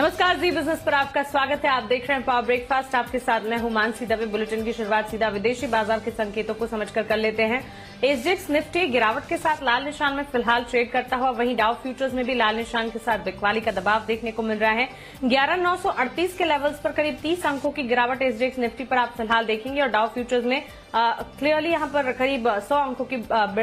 नमस्कार, जी बिजनेस पर आपका स्वागत है। आप देख रहे हैं पावर ब्रेकफास्ट। आपके साथ मैं हूं मानसी दवे। बुलेटिन की शुरुआत सीधा विदेशी बाजार के संकेतों को समझकर कर लेते हैं। एसजीएक्स निफ्टी गिरावट के साथ लाल निशान में फिलहाल ट्रेड करता हुआ, वहीं डाउ फ्यूचर्स में भी लाल निशान के साथ बिकवाली का दबाव देखने को मिल रहा है। 11,938 के लेवल्स पर करीब 30 अंकों की गिरावट एसजीएक्स निफ्टी पर आप फिलहाल देखेंगे और डाउ फ्यूचर्स में क्लियरली यहां पर करीब 100 अंकों की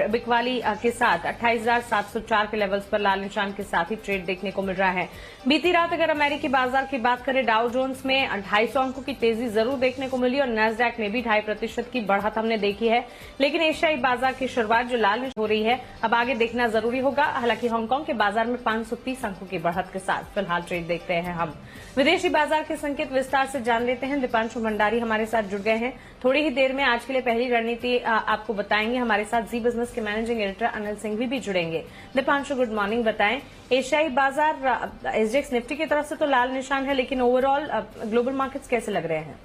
बिकवाली के साथ 28,704 के लेवल्स पर लाल निशान के साथ ही ट्रेड देखने को मिल रहा है। बीती रात अगर अमेरिकी बाजार की बात करें, डाउ जोन्स में 250 अंकों की तेजी जरूर देखने को मिली और नैस्डैक में भी 2.5% की बढ़त हमने देखी है। लेकिन एशियाई बाजार की शुरुआत जो लाल हो रही है, अब आगे देखना जरूरी होगा। हालांकि हांगकांग के बाजार में 530 अंकों की बढ़त के साथ फिलहाल ट्रेड देखते हैं हम। विदेशी बाजार के संकेत विस्तार से जान लेते हैं। दीपांशु भंडारी हमारे साथ जुड़ गए हैं। थोड़ी ही देर में आज के लिए पहली रणनीति आपको बताएंगे। हमारे साथ जी बिजनेस के मैनेजिंग एडिटर अनिल सिंह भी जुड़ेंगे। Deepanshu, good morning. बताएं, एशियाई बाजार एसजीएक्स निफ्टी की तरफ से तो लाल निशान है, लेकिन ओवरऑल ग्लोबल मार्केट्स कैसे लग रहे हैं?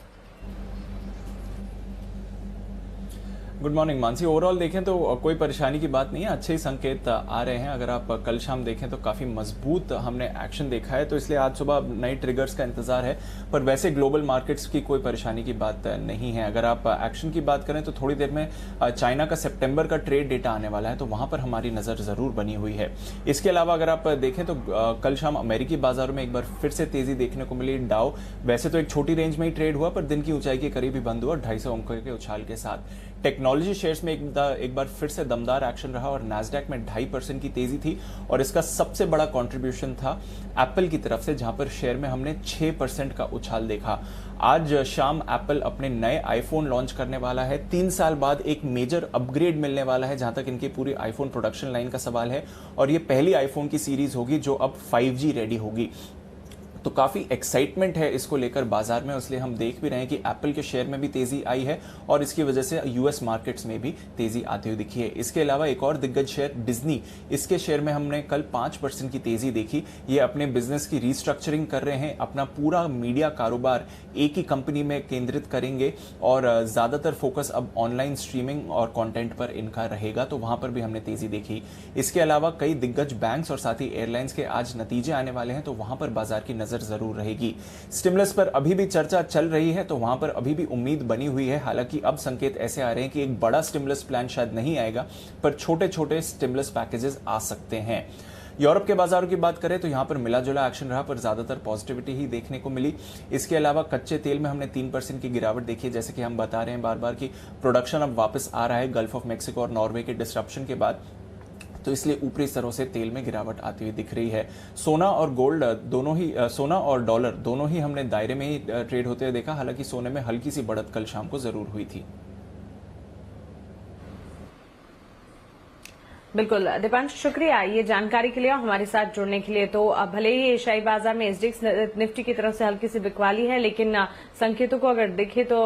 Good morning Mansi. ओवरऑल देखें तो कोई परेशानी की बात नहीं है, अच्छे ही संकेत आ रहे हैं। अगर आप कल शाम देखें तो काफ़ी मजबूत हमने एक्शन देखा है, तो इसलिए आज सुबह नए ट्रिगर्स का इंतजार है। पर वैसे ग्लोबल मार्केट्स की कोई परेशानी की बात नहीं है। अगर आप एक्शन की बात करें तो थोड़ी देर में चाइना का सितंबर का ट्रेड डेटा आने वाला है, तो वहां पर हमारी नज़र ज़रूर बनी हुई है। इसके अलावा अगर आप देखें तो कल शाम अमेरिकी बाजारों में एक बार फिर से तेजी देखने को मिली। डाउ वैसे तो एक छोटी रेंज में ही ट्रेड हुआ, पर दिन की ऊंचाई के करीब ही बंद हुआ 250 अंकों के उछाल के साथ। टेक्नोलॉजी शेयर्स में एक बार फिर से दमदार एक्शन रहा और नैस्डैक में 2.5% की तेजी थी और इसका सबसे बड़ा कंट्रीब्यूशन था एप्पल की तरफ से, जहां पर शेयर में हमने 6% का उछाल देखा। आज शाम एप्पल अपने नए आईफोन लॉन्च करने वाला है। 3 साल बाद एक मेजर अपग्रेड मिलने वाला है जहां तक इनकी पूरी आईफोन प्रोडक्शन लाइन का सवाल है, और ये पहली आईफोन की सीरीज होगी जो अब 5G रेडी होगी। तो काफ़ी एक्साइटमेंट है इसको लेकर बाजार में, इसलिए हम देख भी रहे हैं कि एप्पल के शेयर में भी तेजी आई है और इसकी वजह से यूएस मार्केट्स में भी तेजी आती हुई दिखी है। इसके अलावा एक और दिग्गज शेयर डिज्नी, इसके शेयर में हमने कल 5% की तेजी देखी। ये अपने बिजनेस की रिस्ट्रक्चरिंग कर रहे हैं, अपना पूरा मीडिया कारोबार एक ही कंपनी में केंद्रित करेंगे और ज़्यादातर फोकस अब ऑनलाइन स्ट्रीमिंग और कॉन्टेंट पर इनका रहेगा, तो वहां पर भी हमने तेजी देखी। इसके अलावा कई दिग्गज बैंक्स और साथ ही एयरलाइंस के आज नतीजे आने वाले हैं, तो वहां पर बाजार की नजर जरूर रहेगी। स्टिमुलस पर अभी भी चर्चा चल रही है, तो वहां पर अभी भी उम्मीद बनी हुई है। हालांकि अब संकेत ऐसे आ रहे हैं कि एक बड़ा स्टिमुलस प्लान शायद नहीं आएगा, पर छोटे छोटे स्टिमुलस पैकेजेस आ सकते हैं। यूरोप के बाजारों की बात करें तो यहां पर मिला जुला एक्शन रहा, पर ज्यादातर पॉजिटिविटी ही देखने को मिली। इसके अलावा कच्चे तेल में हमने 3% की गिरावट देखी है। जैसे कि हम बता रहे हैं बार बार कि प्रोडक्शन अब वापस आ रहा है गल्फ ऑफ मेक्सिको और नॉर्वे के डिस्ट्रप्शन के बाद, तो इसलिए ऊपरी स्तरों से तेल में गिरावट आती हुई दिख रही है। सोना और गोल्ड दोनों ही, सोना और डॉलर दोनों ही हमने दायरे में ही ट्रेड होते हुए देखा। हालांकि सोने में हल्की सी बढ़त कल शाम को जरूर हुई थी। बिल्कुल दीपांशु, शुक्रिया ये जानकारी के लिए और हमारे साथ जुड़ने के लिए। तो भले ही एशियाई बाजार में एसजीएक्स निफ्टी की तरफ से हल्की सी बिकवाली है, लेकिन संकेतों को अगर देखें तो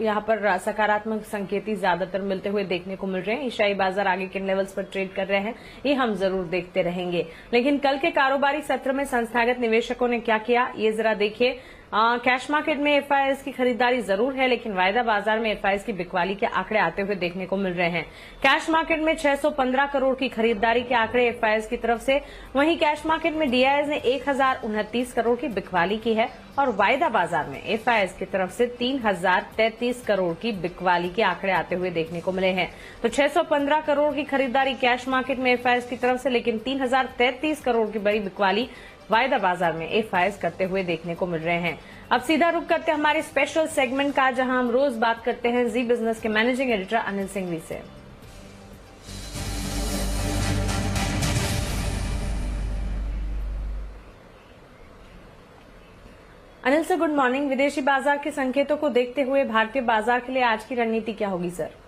यहाँ पर सकारात्मक संकेत ही ज्यादातर मिलते हुए देखने को मिल रहे हैं। एशियाई बाजार आगे किन लेवल्स पर ट्रेड कर रहे हैं ये हम जरूर देखते रहेंगे। लेकिन कल के कारोबारी सत्र में संस्थागत निवेशकों ने क्या किया, ये जरा देखिए। कैश मार्केट में एफआईएस की खरीदारी जरूर है, लेकिन वायदा बाजार में एफआईएस की बिकवाली के आंकड़े आते हुए देखने को मिल रहे हैं। कैश मार्केट में 615 करोड़ की खरीदारी के आंकड़े एफआईएस की तरफ से, वहीं कैश मार्केट में डीआईएस ने 1029 करोड़ की बिकवाली की है और वायदा बाजार में एफआईएस की तरफ से 3033 करोड़ की बिकवाली के आंकड़े आते हुए देखने को मिले हैं। तो 615 करोड़ की खरीदारी कैश मार्केट में एफआईएस की तरफ से, लेकिन 3033 करोड़ की बड़ी बिकवाली वायदा बाजार में एफआईएस करते हुए देखने को मिल रहे हैं। अब सीधा रुक करते हैं हमारे स्पेशल सेगमेंट का, जहां हम रोज बात करते हैं जी बिजनेस के मैनेजिंग एडिटर अनिल सिंघवी से। Anil sir, good morning. विदेशी बाजार के संकेतों को देखते हुए भारतीय बाजार के लिए आज की रणनीति क्या होगी सर?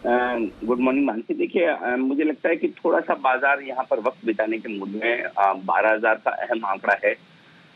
Good morning Mansi. देखिए, मुझे लगता है कि थोड़ा सा बाजार यहाँ पर वक्त बिताने के मूड में 12,000 का अहम आंकड़ा है,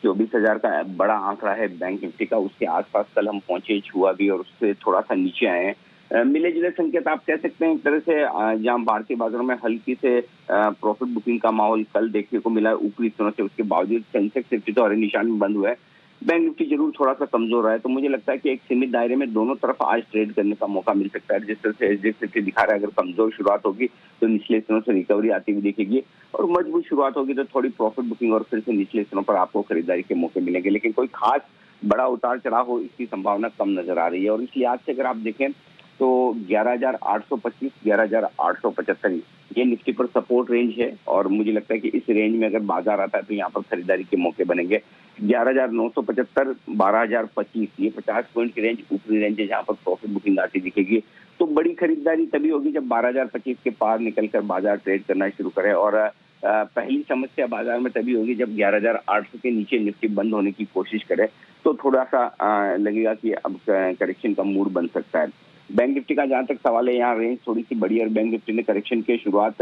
24,000 का बड़ा आंकड़ा है बैंक निफ्टी का, उसके आसपास कल हम पहुंचे, छुआ भी और उससे थोड़ा सा नीचे आए हैं। मिले जुले संकेत आप कह सकते हैं एक तरह से, जहाँ भारतीय बाजारों में हल्की से प्रॉफिट बुकिंग का माहौल कल देखने को मिला ऊपरी स्तरों से। उसके बावजूद सेंसेक्स निफ्टी तो हरे निशान में बंद हुआ है, बैंक निफ्टी जरूर थोड़ा सा कमजोर रहा है। तो मुझे लगता है कि एक सीमित दायरे में दोनों तरफ आज ट्रेड करने का मौका मिल सकता है। जिस तरह से एसजीएक्स निफ्टी दिखा रहा है, अगर कमजोर शुरुआत होगी तो निचले स्तरों से रिकवरी आती हुई दिखेगी, और मजबूत शुरुआत होगी तो थोड़ी प्रॉफिट बुकिंग और फिर से निचले स्तरों पर आपको खरीदारी के मौके मिलेंगे। लेकिन कोई खास बड़ा उतार चढ़ाव हो, इसकी संभावना कम नजर आ रही है। और इसलिए आज से अगर आप देखें तो 11,825, 11,875 ये निफ्टी पर सपोर्ट रेंज है, और मुझे लगता है कि इस रेंज में अगर बाजार आता है तो यहाँ पर खरीदारी के मौके बनेंगे। 11,975, 12,025 ये 50 पॉइंट की रेंज ऊपरी रेंज है जहाँ पर प्रॉफिट बुकिंग आती दिखेगी। तो बड़ी खरीदारी तभी होगी जब 12,025 के पार निकलकर बाजार ट्रेड करना शुरू करे, और पहली समस्या बाजार में तभी होगी जब 11,800 के नीचे निफ्टी बंद होने की कोशिश करे, तो थोड़ा सा लगेगा कि अब करेक्शन का मूड बन सकता है। बैंक निफ्टी का जहां तक सवाल है, यहाँ रेंज थोड़ी सी बड़ी है और बैंक निफ्टी ने करेक्शन की शुरुआत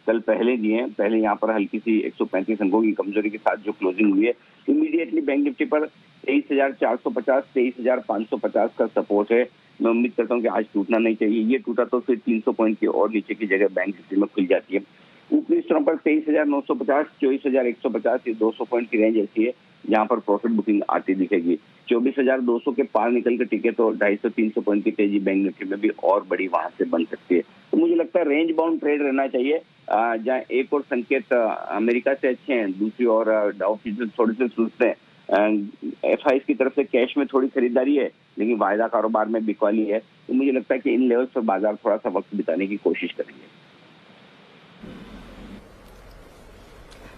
कल पहले दिए हैं। पहले यहाँ पर हल्की सी 135 अंकों की कमजोरी के साथ जो क्लोजिंग हुई है, इमीडिएटली बैंक निफ्टी पर 23,450, 23,550 का सपोर्ट है। मैं उम्मीद करता हूँ कि आज टूटना नहीं चाहिए। ये टूटा तो फिर 300 पॉइंट की और नीचे की जगह बैंक निफ्टी में खुल जाती है। ऊपरी स्तरों पर 23,950, 24,150 ये 200 पॉइंट की रेंज ऐसी है जहां पर प्रॉफिट बुकिंग आती दिखेगी। 24,200 के पार निकल कर टिके तो 250-300 पॉइंट की तेजी बैंक निफ्टी में भी और बड़ी वहां से बन सकती है। तो मुझे लगता है रेंज बाउंड ट्रेड रहना चाहिए। जहां एक और संकेत अमेरिका से अच्छे हैं, दूसरी ओर डाउ फ्यूचर्स थोड़े से सुस्त हैं। एफआईएस की तरफ से कैश में थोड़ी खरीदारी है, लेकिन वायदा कारोबार में बिकवाली है। तो मुझे लगता है कि इन लेवल्स पर बाजार थोड़ा सा वक्त बिताने की कोशिश करेंगे।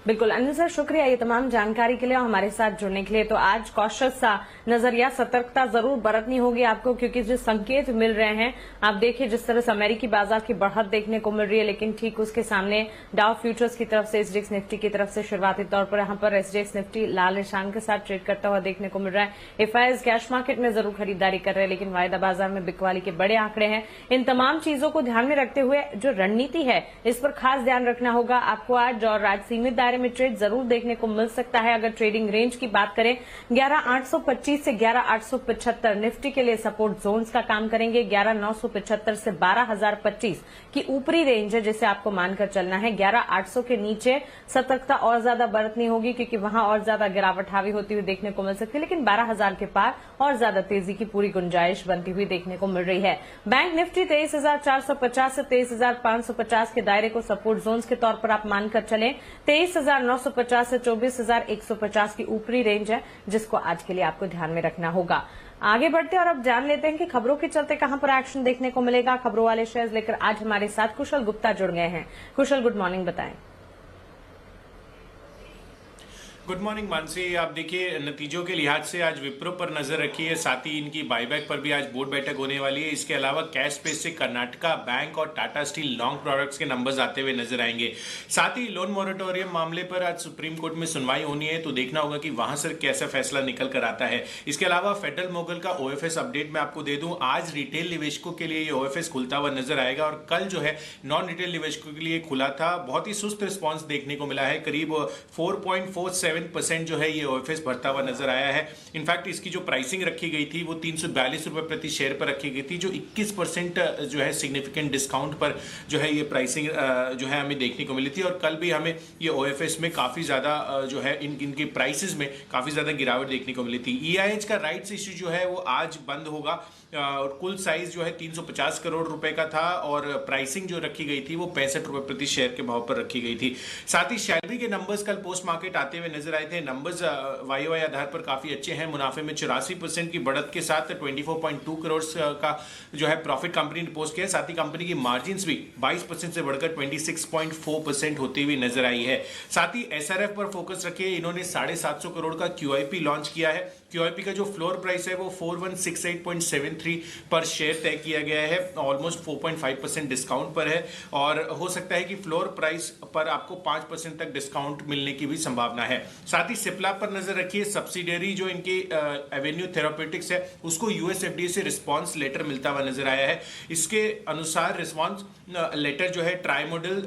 बिल्कुल अनिल सर, शुक्रिया ये तमाम जानकारी के लिए और हमारे साथ जुड़ने के लिए। तो आज कॉशियस सा नजरिया, सतर्कता जरूर बरतनी होगी आपको, क्योंकि जो संकेत मिल रहे हैं, आप देखिए जिस तरह से अमेरिकी बाजार की बढ़त देखने को मिल रही है, लेकिन ठीक उसके सामने डाउ फ्यूचर्स की तरफ से, एसजीएक्स निफ्टी की तरफ से शुरुआती तौर पर यहां पर एसजीएक्स निफ्टी लाल निशान के साथ ट्रेड करता हुआ देखने को मिल रहा है। एफआईएस कैश मार्केट में जरूर खरीदारी कर रहे हैं, लेकिन वायदा बाजार में बिकवाली के बड़े आंकड़े हैं। इन तमाम चीजों को ध्यान में रखते हुए जो रणनीति है, इस पर खास ध्यान रखना होगा आपको आज। और आज सीमित दायरे में ट्रेड जरूर देखने को मिल सकता है। अगर ट्रेडिंग रेंज की बात करें, 11,825 से 11,875 निफ्टी के लिए सपोर्ट जोन्स का काम करेंगे। 11,975 से 12,025 की ऊपरी रेंज है जिसे आपको मानकर चलना है। 11,800 के नीचे सतर्कता और ज्यादा बरतनी होगी, क्योंकि वहां और ज्यादा गिरावट हावी होती हुई देखने को मिल सकती है। लेकिन 12,000 के पार और ज्यादा तेजी की पूरी गुंजाइश बनती हुई देखने को मिल रही है। बैंक निफ्टी 23,450 से 23,550 के दायरे को सपोर्ट जोन्स के तौर पर आप मानकर चलें। 23,950 से 24,150 की ऊपरी रेंज है जिसको आज के लिए आपको ध्यान में रखना होगा। आगे बढ़ते हैं और अब जान लेते हैं कि खबरों के चलते कहां पर एक्शन देखने को मिलेगा। खबरों वाले शेयर्स लेकर आज हमारे साथ कुशल गुप्ता जुड़ गए हैं। कुशल, गुड मॉर्निंग, बताएं। Good morning Mansi. आप देखिए नतीजों के लिहाज से आज विप्रो पर नजर रखिए, साथ ही इनकी बाईबैक पर भी आज बोर्ड बैठक होने वाली है। इसके अलावा कैश स्पेस से कर्नाटका बैंक और टाटा स्टील लॉन्ग प्रोडक्ट्स के नंबर्स आते हुए नजर आएंगे। साथ ही लोन मोरेटोरियम मामले पर आज सुप्रीम कोर्ट में सुनवाई होनी है, तो देखना होगा कि वहां से कैसा फैसला निकल कर आता है। इसके अलावा फेडरल मोगल का ओएफएस अपडेट मैं आपको दे दूं, आज रिटेल निवेशकों के लिए ये ओएफएस खुलता हुआ नजर आएगा, और कल जो है नॉन रिटेल निवेशकों के लिए खुला था। बहुत ही सुस्त रिस्पॉन्स देखने को मिला है, करीब 4.47% जो है ये ओएफएस भरता हुआ नजर आया है। इनफैक्ट इसकी जो प्राइसिंग रखी गई थी वो 342 रुपए प्रति शेयर पर रखी गई थी, जो 21% जो है सिग्निफिकेंट डिस्काउंट पर जो है ये प्राइसिंग जो है हमें देखने को मिली थी। और कल भी हमें ये ओएफएस में काफी ज्यादा जो है इनके प्राइसेस में काफी ज्यादा गिरावट देखने को मिली थी। ईआईएच का राइट्स इश्यू जो है वो आज बंद होगा, और कुल साइज जो है 350 करोड़ रुपए का था, और प्राइसिंग जो रखी गई थी वो 65 रुपए प्रति शेयर के भाव पर रखी गई थी। साथ ही शैलरी के नंबर्स कल पोस्ट मार्केट आते हुए नजर आए थे। नंबर्स वाईओवाई आधार पर काफी अच्छे हैं। मुनाफे में 84% की बढ़त के साथ 24.2 करोड़ का जो है प्रॉफिट कंपनी ने पोस्ट किया। साथ ही कंपनी की मार्जिन्स भी 22% से बढ़कर 26.4% होती हुई नजर आई है। साथ ही एसआरएफ पर फोकस रखिए, इन्होंने 750 करोड़ का क्यूआईपी लॉन्च किया है। क्यूआईपी का जो फ्लोर प्राइस है वो 4168.73 पर शेयर तय किया गया है, ऑलमोस्ट 4.5% डिस्काउंट पर है, और हो सकता है कि फ्लोर प्राइस पर आपको 5% तक डिस्काउंट मिलने की भी संभावना है। साथ ही सिप्ला पर नजर रखिए, सब्सिडियरी जो इनकी एवेन्यू थेराप्यूटिक्स है उसको यूएसएफडीए से रिस्पांस लेटर मिलता हुआ नजर आया है। इसके अनुसार रिस्पांस लेटर जो है ट्राइमोडल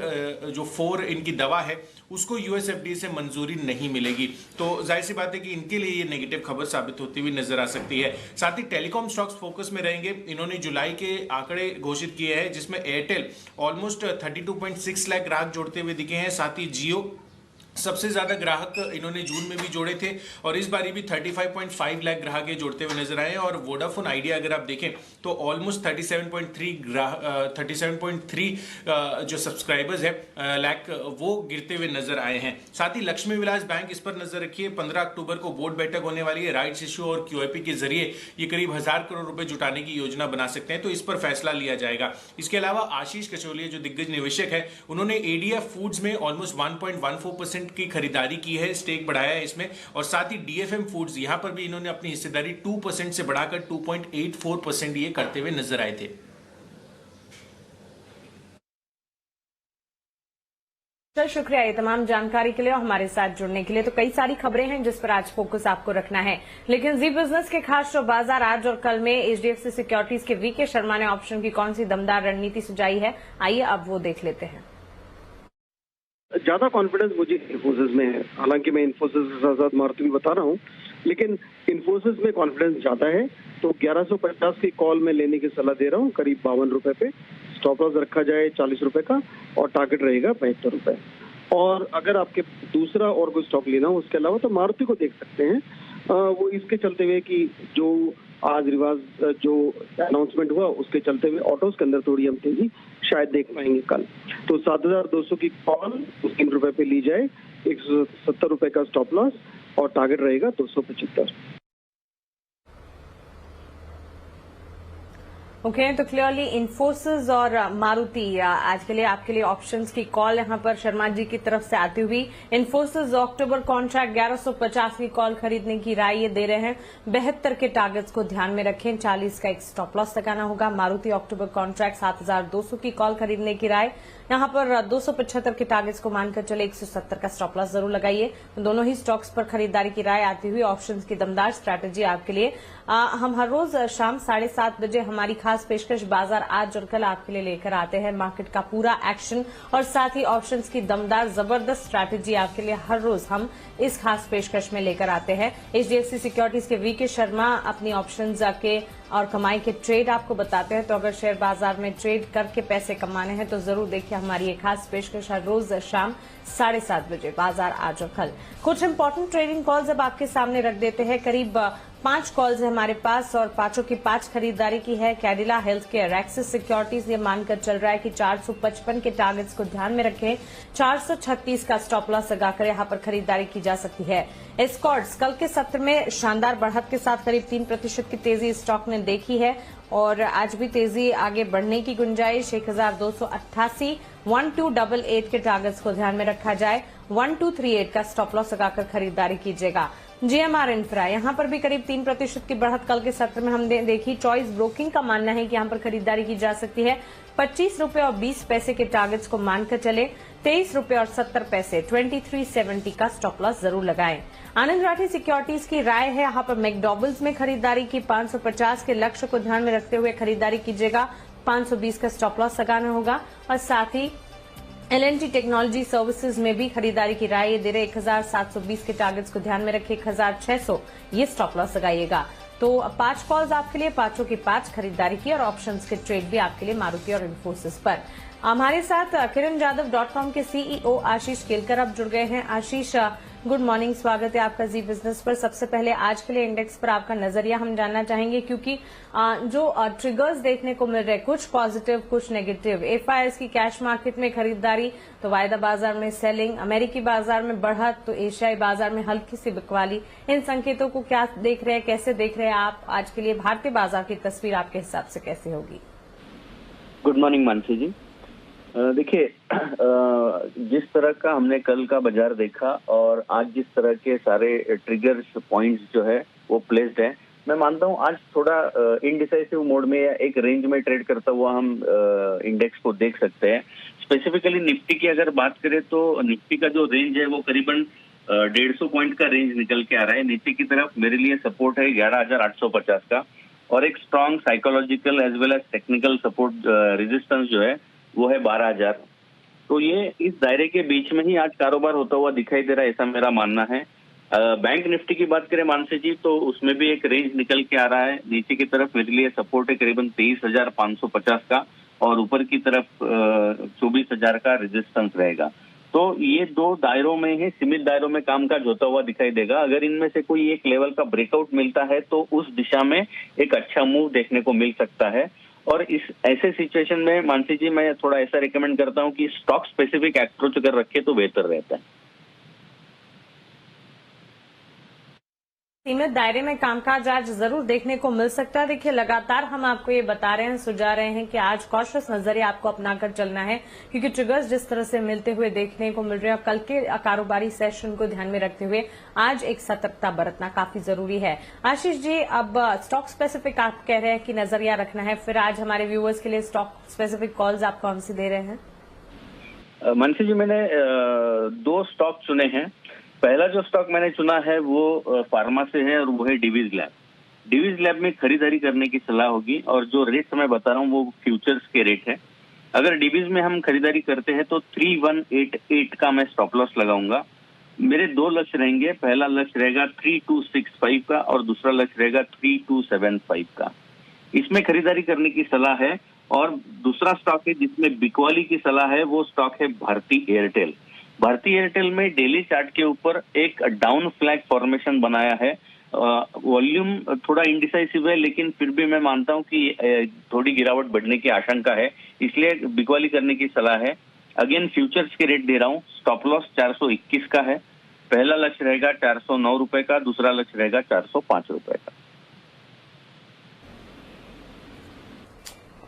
जो 4 इनकी दवा है उसको यूएसएफडीए से मंजूरी नहीं मिलेगी, तो जाहिर सी बात है कि इनके लिए ये नेगेटिव खबर साबित होती हुई नजर आ सकती है। साथ ही टेलीकॉम स्टॉक्स फोकस में रहेंगे। इन्होंने जुलाई के आंकड़े घोषित किए हैं जिसमें एयरटेल ऑलमोस्ट 32.6 लाख ग्राहक जोड़ते हुए दिखे हैं। साथ ही जियो सबसे ज्यादा ग्राहक इन्होंने जून में भी जोड़े थे और इस बारी भी 35.5 लाख ग्राहक ये जोड़ते हुए नजर आए। और वोडाफोन आइडिया अगर आप देखें तो ऑलमोस्ट 37.3 जो सब्सक्राइबर्स है लाख वो गिरते हुए नजर आए हैं। साथ ही लक्ष्मी विलास बैंक, इस पर नजर रखिए, 15 अक्टूबर को बोर्ड बैठक होने वाली है। राइट्स इश्यू और QIP के जरिए ये करीब 1000 करोड़ रुपए जुटाने की योजना बना सकते हैं, तो इस पर फैसला लिया जाएगा। इसके अलावा आशीष कचौलिया जो दिग्गज निवेशक है, उन्होंने ADF फूड्स में ऑलमोस्ट 1.14% की खरीदारी की है, स्टेक बढ़ाया है इसमें। और साथ ही DFM फूड्स, यहां पर भी इन्होंने अपनी हिस्सेदारी 2% से बढ़ाकर 2.84% ये करते हुए नजर आए थे। सर शुक्रिया ये तमाम जानकारी के लिए और हमारे साथ जुड़ने के लिए। तो कई सारी खबरें हैं जिस पर आज फोकस आपको रखना है, लेकिन जी बिजनेस के खास शो बाजार आज और कल में HDFC सिक्योरिटीज के VK शर्मा ने ऑप्शन की कौन सी दमदार रणनीति सुझाई है, आइए अब वो देख लेते हैं। ज्यादा कॉन्फिडेंस मुझे इन्फोसिस में है, हालांकि मैं इन्फोसिस के साथ साथ मारुति भी बता रहा हूँ, लेकिन इन्फोसिस में कॉन्फिडेंस ज्यादा है। तो 1150 की कॉल में लेने की सलाह दे रहा हूँ, करीब 52 रुपए पे। स्टॉप लॉस रखा जाए 40 रुपए का और टारगेट रहेगा 72 रुपए। और अगर आपके दूसरा और कोई स्टॉक लेना हो उसके अलावा तो मारुति को देख सकते हैं। वो इसके चलते हुए कि जो आज रिवाज जो अनाउंसमेंट हुआ उसके चलते हुए ऑटोज के अंदर थोड़ी हम तेजी शायद देख पाएंगे कल। तो 7200 की कॉल 3 रुपए पे ली जाए, 170 रुपए का स्टॉप लॉस और टारगेट रहेगा 275। ओके, तो क्लियरली इन्फोसिस और मारुति आज के लिए आपके लिए ऑप्शंस की कॉल यहां पर शर्मा जी की तरफ से आती हुई। इन्फोसिस अक्टूबर कॉन्ट्रैक्ट 1150 की कॉल खरीदने की राय ये दे रहे हैं। 72 के टारगेट्स को ध्यान में रखें, 40 का एक स्टॉप लॉस लगाना होगा। मारुति अक्टूबर कॉन्ट्रैक्ट 7200 की कॉल खरीदने की राय, यहां पर 275 के टारगेट्स को मानकर चले 170 का स्टॉप लॉस जरूर लगाइए। तो दोनों ही स्टॉक्स पर खरीदारी की राय आती हुई ऑप्शंस की दमदार स्ट्रैटेजी आपके लिए। हम हर रोज शाम 7:30 बजे हमारी खास पेशकश बाजार आज और कल आपके लिए लेकर आते हैं। मार्केट का पूरा एक्शन और साथ ही ऑप्शंस की दमदार जबरदस्त स्ट्रैटेजी आपके लिए हर रोज हम इस खास पेशकश में लेकर आते हैं। HDFC सिक्योरिटीज के VK शर्मा अपनी ऑप्शंस के और कमाई के ट्रेड आपको बताते हैं। तो अगर शेयर बाजार में ट्रेड करके पैसे कमाने हैं तो जरूर देखिए हमारी ये खास पेशकश हर रोज शाम 7:30 बजे बाजार आज और कल। कुछ इंपॉर्टेंट ट्रेडिंग कॉल्स अब आपके सामने रख देते हैं। करीब 5 कॉल्स है हमारे पास और 5 की 5 खरीदारी की है। Cadila health care, axis securities ये मानकर चल रहा है कि 455 के टारगेट्स को ध्यान में रखें, 436 का स्टॉप लॉस लगाकर यहां पर खरीदारी की जा सकती है। एस्कॉर्ट्स कल के सत्र में शानदार बढ़त के साथ करीब 3% की तेजी स्टॉक ने देखी है और आज भी तेजी आगे बढ़ने की गुंजाइश। 1288 1288 के टारगेट्स को ध्यान में रखा जाए, 1238 का स्टॉप लॉस लगाकर खरीदारी कीजिएगा। GMR इंफ्रा यहां पर भी करीब 3% की बढ़त कल के सत्र में हमने देखी। चॉइस ब्रोकिंग का मानना है कि यहां पर खरीदारी की जा सकती है। 25 रुपए और 20 पैसे के टारगेट्स को मानकर चले, 23 रुपए और 70 पैसे 2370 का स्टॉप लॉस जरूर लगाएं। आनंद राठी सिक्योरिटीज की राय है यहां पर मैकडॉनल्ड्स में खरीदारी की 550 के लक्ष्य को ध्यान में रखते हुए खरीदारी कीजिएगा, 520 का स्टॉप लॉस लगाना होगा। और साथ ही L&T टेक्नोलॉजी सर्विसेज में भी खरीदारी की राय दे रहे 1720 के टारगेट्स को ध्यान में रखे, 1600 ये स्टॉप लॉस लगाइएगा। तो 5 कॉल्स आपके लिए, 5 की 5 खरीदारी की और ऑप्शंस के ट्रेड भी आपके लिए मारुति और इन्फोसिस पर। हमारे साथ kiranjadhav.com के CEO आशीष केलकर अब जुड़ गए हैं। आशीष गुड मॉर्निंग, स्वागत है आपका जी बिजनेस पर। सबसे पहले आज के लिए इंडेक्स पर आपका नजरिया हम जानना चाहेंगे, क्योंकि जो ट्रिगर्स देखने को मिल रहे, कुछ पॉजिटिव कुछ नेगेटिव। FIS की कैश मार्केट में खरीदारी तो वायदा बाजार में सेलिंग, अमेरिकी बाजार में बढ़त तो एशियाई बाजार में हल्की सी बिकवाली। इन संकेतों को क्या देख रहे हैं, कैसे देख रहे हैं आप? आज के लिए भारतीय बाजार की तस्वीर आपके हिसाब से कैसी होगी? गुड मॉर्निंग मानसी जी। देखिए, जिस तरह का हमने कल का बाजार देखा और आज जिस तरह के सारे ट्रिगर पॉइंट्स जो है वो प्लेस्ड है, मैं मानता हूँ आज थोड़ा इनडिसाइसिव मोड में या एक रेंज में ट्रेड करता हुआ हम इंडेक्स को देख सकते हैं। स्पेसिफिकली निफ्टी की अगर बात करें तो निफ्टी का जो रेंज है वो करीबन 150 पॉइंट का रेंज निकल के आ रहा है। नीचे की तरफ मेरे लिए सपोर्ट है 11,850 का और एक strong psychological as well as technical support resistance जो है वो है 12,000। तो ये इस दायरे के बीच में ही आज कारोबार होता हुआ दिखाई दे रहा है, ऐसा मेरा मानना है। बैंक निफ्टी की बात करें मानसी जी तो उसमें भी एक रेंज निकल के आ रहा है। नीचे की तरफ मेरे लिए सपोर्ट है करीबन 23,550 का और ऊपर की तरफ 24,000 का रेजिस्टेंस रहेगा। तो ये दो दायरों में ही सीमित दायरों में कामकाज होता हुआ दिखाई देगा। अगर इनमें से कोई एक लेवल का ब्रेकआउट मिलता है तो उस दिशा में एक अच्छा मूव देखने को मिल सकता है। और इस ऐसे सिचुएशन में मानसी जी मैं थोड़ा ऐसा रिकमेंड करता हूं कि स्टॉक स्पेसिफिक अप्रोच अगर रखे तो बेहतर रहता है। सीमित दायरे में कामकाज आज जरूर देखने को मिल सकता है। देखिए, लगातार हम आपको ये बता रहे हैं, सुझा रहे हैं कि आज कॉशियस नजरिया आपको अपनाकर चलना है, क्योंकि ट्रिगर्स जिस तरह से मिलते हुए देखने को मिल रहे हैं, कल के कारोबारी सेशन को ध्यान में रखते हुए आज एक सतर्कता बरतना काफी जरूरी है। आशीष जी, अब स्टॉक स्पेसिफिक आप कह रहे हैं कि नजरिया रखना है, फिर आज हमारे व्यूअर्स के लिए स्टॉक स्पेसिफिक कॉल्स आप कौन सी दे रहे हैं? मानसी जी, मैंने दो स्टॉक चुने हैं। पहला जो स्टॉक मैंने चुना है वो फार्मा से है और वो है डिवीज लैब। डिवीज लैब में खरीदारी करने की सलाह होगी और जो रेट मैं बता रहा हूँ वो फ्यूचर्स के रेट है। अगर डिवीज में हम खरीदारी करते हैं तो 3188 का मैं स्टॉप लॉस लगाऊंगा। मेरे दो लक्ष्य रहेंगे, पहला लक्ष्य रहेगा 3265 का और दूसरा लक्ष्य रहेगा 3275 का। इसमें खरीदारी करने की सलाह है। और दूसरा स्टॉक है जिसमें बिकवाली की सलाह है, वो स्टॉक है भारती एयरटेल। भारती एयरटेल में डेली चार्ट के ऊपर एक डाउन फ्लैग फॉर्मेशन बनाया है। वॉल्यूम थोड़ा इंडिसाइसिव है, लेकिन फिर भी मैं मानता हूं कि थोड़ी गिरावट बढ़ने की आशंका है, इसलिए बिकवाली करने की सलाह है। अगेन फ्यूचर्स के रेट दे रहा हूं। स्टॉप लॉस 421 का है। पहला लक्ष्य रहेगा 409 रुपए का, दूसरा लक्ष्य रहेगा 405 रुपए का।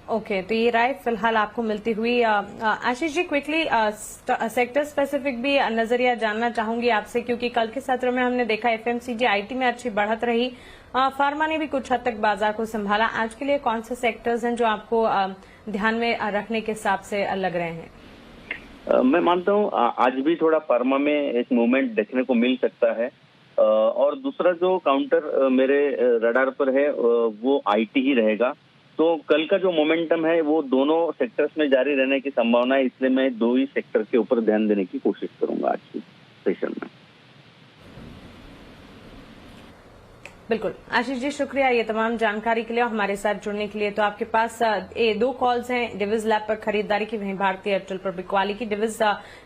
ओके, तो ये राय फिलहाल आपको मिलती हुई। Ashish ji, quickly sector specific भी नजरिया जानना चाहूंगी आपसे, क्योंकि कल के सत्र में हमने देखा एफएमसीजी आईटी में अच्छी बढ़त रही, फार्मा ने भी कुछ हद तक बाजार को संभाला। आज के लिए कौन से सेक्टर्स हैं जो आपको ध्यान में रखने के हिसाब से लग रहे हैं? मैं मानता हूँ आज भी थोड़ा फार्मा में एक मूवमेंट देखने को मिल सकता है। और दूसरा जो काउंटर मेरे रडार पर है वो आईटी ही रहेगा। तो कल का जो मोमेंटम है वो दोनों सेक्टर्स में जारी रहने की संभावना है, इसलिए मैं दो ही सेक्टर के ऊपर ध्यान देने की कोशिश करूंगा आज की सेशन में। बिल्कुल आशीष जी, शुक्रिया ये तमाम जानकारी के लिए और हमारे साथ जुड़ने के लिए। तो आपके पास दो कॉल्स हैं, डिविज लैब पर खरीदारी की, वहीं भारतीय एयरटेल पर बिकवाली की। डिविज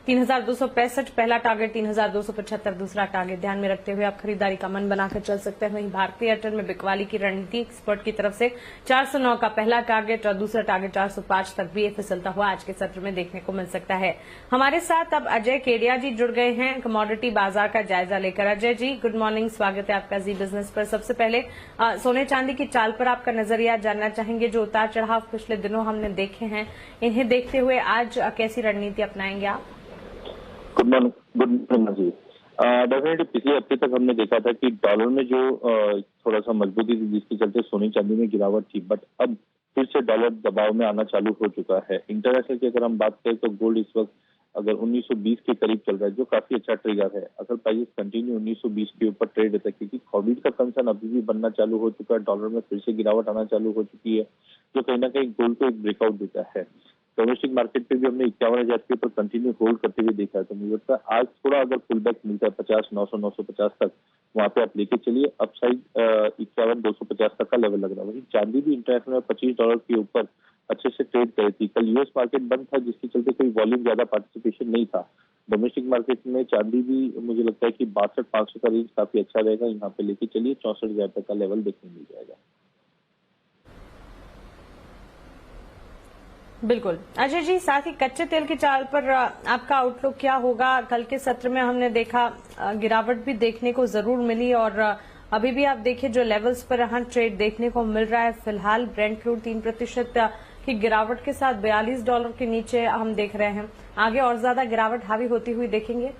3265 पहला टारगेट, 3275 दूसरा टारगेट, ध्यान में रखते हुए आप खरीदारी का मन बनाकर चल सकते हैं। वहीं भारतीय एयरटेल में बिकवाली की रणनीति एक्सपर्ट की तरफ से 409 का पहला टारगेट और दूसरा टारगेट 405 तक भी फिसलता हुआ आज के सत्र में देखने को मिल सकता है। हमारे साथ अब अजय केडिया जी जुड़ गए हैं कमोडिटी बाजार का जायजा लेकर। अजय जी, गुड मॉर्निंग, स्वागत है आपका जी बिजनेस पर। सबसे पहले सोने चांदी की चाल पर आपका नजरिया जानना चाहेंगे। जो उतार चढ़ाव पिछले दिनों हमने देखे हैं, इन्हें देखते हुए आज कैसी रणनीति अपनाएंगे आप? गुड मॉर्निंग जी। डेफिनेटली पिछले हफ्ते तक हमने देखा था कि डॉलर में जो थोड़ा सा मजबूती थी जिसके चलते सोने चांदी में गिरावट थी, बट अब फिर से डॉलर दबाव में आना चालू हो चुका है। इंटरनेशनल की अगर हम बात करें तो गोल्ड इस वक्त अगर 1920 के करीब चल रहा है, जो काफी अच्छा ट्रिगर है। अगर प्राइस कंटिन्यू 1920 के ऊपर ट्रेड रहता है, क्योंकि कोविड का कंसर्न अभी भी बनना चालू हो चुका है, डॉलर में फिर से गिरावट आना चालू हो चुकी है, जो कहीं ना कहीं गोल्ड को एक ब्रेकआउट देता है। डोमेस्टिक मार्केट पे भी हमने 51,000 के ऊपर कंटिन्यू होल्ड करते हुए देखा है। तो मुझे लगता है आज थोड़ा अगर पुल बैक मिलता है 50, 900, 950 तक, वहां पे आप लेके चलिए। अपसाइड 51,250 तक का लेवल लग रहा है। वहीं चांदी भी इंटरनेशनल में $25 के ऊपर अच्छे से ट्रेड कर रही थी। कल यूएस मार्केट बंद था, जिसके चलते कोई वॉल्यूम ज्यादा पार्टिसिपेशन नहीं था। डोमेस्टिक मार्केट में चांदी भी मुझे लगता है कि 62,500 का रेंज काफी अच्छा रहेगा। यहाँ पे लेके चलिए, 64,000 तक का लेवल देखने मिल जाएगा। बिल्कुल अजय जी, साथ ही कच्चे तेल की चाल पर आपका आउटलुक क्या होगा? कल के सत्र में हमने देखा गिरावट भी देखने को जरूर मिली और अभी भी आप देखिए जो लेवल्स पर यहाँ ट्रेड देखने को मिल रहा है। फिलहाल ब्रेंट क्रूड 3% की गिरावट के साथ $42 के नीचे हम देख रहे हैं। आगे और ज्यादा गिरावट हावी होती हुई देखेंगे?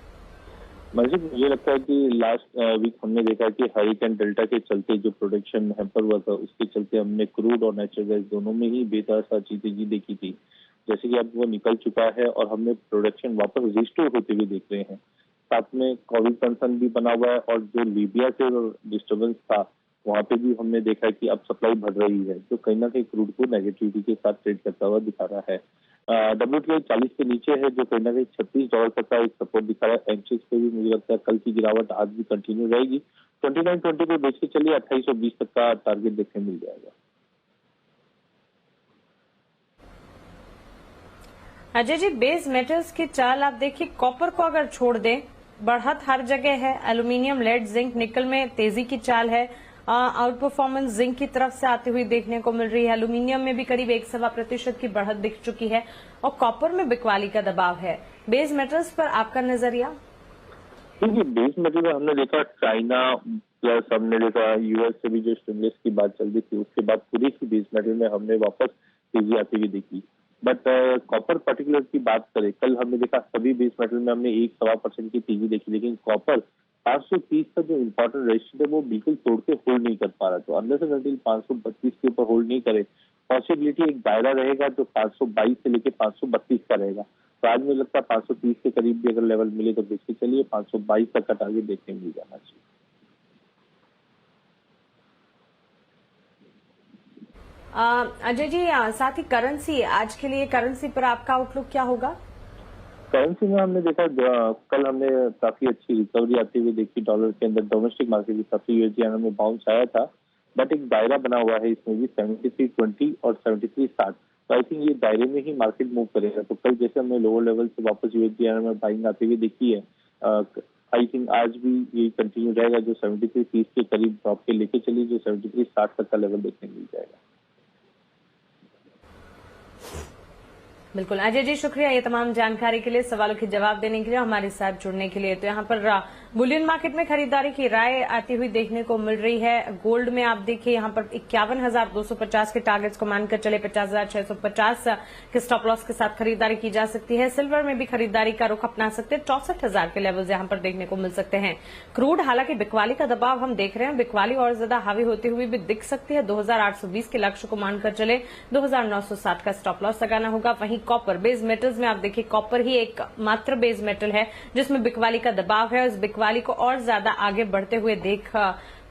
मुझे लगता है कि लास्ट वीक हमने देखा कि हरिकेन डेल्टा के चलते जो प्रोडक्शन हैम्पर हुआ था, उसके चलते हमने क्रूड और नेचुरल गैस दोनों में ही बेतहाशा चीजें देखी थी। जैसे कि अब वो निकल चुका है और हमने प्रोडक्शन वापस रिस्टोर होते हुए देख रहे हैं। साथ में कोविड कंसर्न भी बना हुआ है और जो लीबिया से डिस्टर्बेंस था, वहां पे भी हमने देखा कि अब सप्लाई बढ़ रही है, जो कहीं ना कहीं क्रूड को नेगेटिविटी के साथ ट्रेड करता हुआ दिखा रहा है। WTI 40 के नीचे है, जो कहीं ना कहीं $36 तक का एक सपोर्ट दिखा रहा है। एमसीएक्स पे भी मुझे लगता है कल की गिरावट आज भी कंटिन्यू रहेगी। 2920 पे बेच के चलिए, 2820 तक का टारगेट देखने मिल जाएगा। अजय जी, बेस मेटल्स की चाल आप देखिए, कॉपर को अगर छोड़ दें, बढ़त हर जगह है। एल्यूमिनियम, लेड, जिंक, निकल में तेजी की चाल है। आउट परफॉर्मेंस जिंक की तरफ से आती हुई देखने को मिल रही है। एल्यूमिनियम में भी करीब 1.25% की बढ़त दिख चुकी है और कॉपर में बिकवाली का दबाव है। बेस मेटल्स पर आपका नजरिया? देखिए, बेस मेटल में हमने देखा चाइना प्लस हमने देखा यूएस से भी जो स्टिमुलस की बात चल रही थी, उसके बाद पूरी की बेस मेटल में हमने वापस तेजी आती हुई देखी। बट कॉपर पर्टिकुलर की बात करें, कल हमने देखा सभी बेस मेटल में हमने 1-1.25% की तेजी देखी, लेकिन कॉपर 530 का जो इम्पोर्टेंट रेजिस्टेंस है वो बिल्कुल तोड़ के होल्ड नहीं कर पा रहा। तो अंदर से अंतिल 532 के ऊपर होल्ड नहीं करे, पॉसिबिलिटी एक दायरा रहेगा जो 522 से लेके 532 का रहेगा। तो आज मुझे लगता है 530 के करीब भी अगर लेवल मिले तो देखते चलिए 522 तक का टारगेट देखने मिल जाना चाहिए। अजय जी, साथ ही करेंसी, आज के लिए करेंसी पर आपका आउटलुक क्या होगा? करेंसी में हमने देखा कल हमने काफी अच्छी रिकवरी आती हुई देखी डॉलर के अंदर। डोमेस्टिक मार्केट भी काफी यूएसडी में बाउंस आया था, बट एक दायरा बना हुआ है इसमें भी 73.20 और 73.60। तो आई थिंक ये दायरे में ही मार्केट मूव करेगा। तो कल जैसे हमने लोअर लेवल से वापस यूएसडी में बाइंग आते हुए देखी है, आई थिंक आज भी ये कंटिन्यू रहेगा, जो 73.30 के करीब ड्रॉप के लेके चलिए, जो 73.60 तक का लेवल देखने मिल जाएगा। बिल्कुल अजय जी, शुक्रिया ये तमाम जानकारी के लिए, सवालों के जवाब देने के लिए, हमारे साथ जुड़ने के लिए। तो यहाँ पर बुलियन मार्केट में खरीदारी की राय आती हुई देखने को मिल रही है। गोल्ड में आप देखिए यहाँ पर 51,250 के टारगेट्स को मानकर चले 50,650 के स्टॉप लॉस के साथ खरीदारी की जा सकती है। सिल्वर में भी खरीदारी का रुख अपना सकते हैं, 64,000 के लेवल्स यहाँ पर देखने को मिल सकते हैं। क्रूड, हालांकि बिकवाली का दबाव हम देख रहे हैं, बिकवाली और ज्यादा हावी होती हुई भी दिख सकती है। 2,820 के लक्ष्य को मानकर चले 2,907 का स्टॉप लॉस लगाना होगा। वहीं कॉपर, बेस मेटल्स में आप देखिए कॉपर ही एक मात्र बेस मेटल है जिसमें बिकवाली का दबाव है। इस बिकवाली को और ज्यादा आगे बढ़ते हुए देख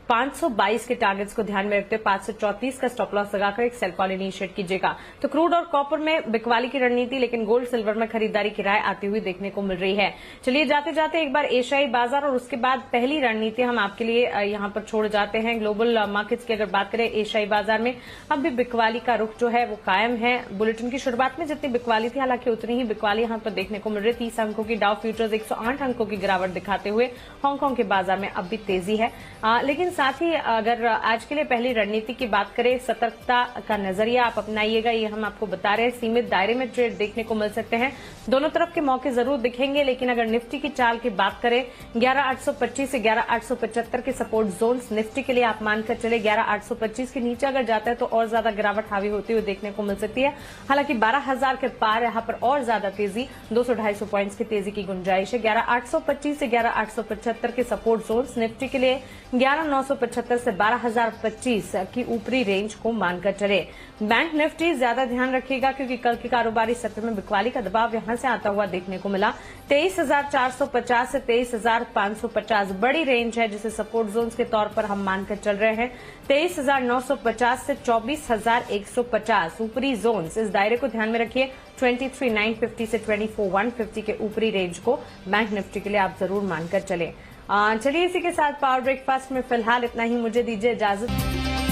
522 के टारगेट्स को ध्यान में रखते हुए 534 का स्टॉप लॉस लगाकर एक सेल कॉल इनिशिएट कीजिएगा। तो क्रूड और कॉपर में बिकवाली की रणनीति, लेकिन गोल्ड सिल्वर में खरीदारी की राय आती हुई देखने को मिल रही है। चलिए जाते जाते एक बार एशियाई बाजार और उसके बाद पहली रणनीति हम आपके लिए यहां पर छोड़ जाते हैं। ग्लोबल मार्केट्स की अगर बात करें, एशियाई बाजार में अब भी बिकवाली का रुख जो है वो कायम है। बुलेटिन की शुरुआत में जितनी बिकवाली थी, हालांकि उतनी ही बिकवाली यहां पर देखने को मिल रही है। 30 अंकों की डाउ फ्यूचर्स 108 अंकों की गिरावट दिखाते हुए हांगकांग के बाजार में अब भी तेजी है। लेकिन साथ ही अगर आज के लिए पहली रणनीति की बात करें, सतर्कता का नजरिया आप अपनाइएगा, ये हम आपको बता रहे हैं। सीमित दायरे में ट्रेड देखने को मिल सकते हैं, दोनों तरफ के मौके जरूर दिखेंगे। लेकिन अगर निफ्टी की चाल की बात करें, 11,825 से 11,875 के सपोर्ट जोन्स निफ्टी के लिए आप मानकर चले। 11,825 के नीचे अगर जाता है तो और ज्यादा गिरावट हावी होती हुई देखने को मिल सकती है। हालांकि 12,000 के पार यहां पर और ज्यादा तेजी, 200-250 पॉइंट्स की तेजी की गुंजाइश है। 11,825 से 11,875 के सपोर्ट जोन्स निफ्टी के लिए, 11,975 से 12,025 की ऊपरी रेंज को मानकर चले। बैंक निफ्टी ज्यादा ध्यान रखिएगा क्योंकि कल के कारोबारी सत्र में बिकवाली का दबाव यहां से आता हुआ देखने को मिला। 23,450 से 23,550 बड़ी रेंज है जिसे सपोर्ट जोन्स के तौर पर हम मानकर चल रहे हैं। 23,950 से 24,150 ऊपरी जोन्स, इस दायरे को ध्यान में रखिए। 23,950 से 24,150 के ऊपरी रेंज को बैंक निफ्टी के लिए आप जरूर मानकर चले। चलिए इसी के साथ पावर ब्रेकफास्ट में फिलहाल इतना ही, मुझे दीजिए इजाजत।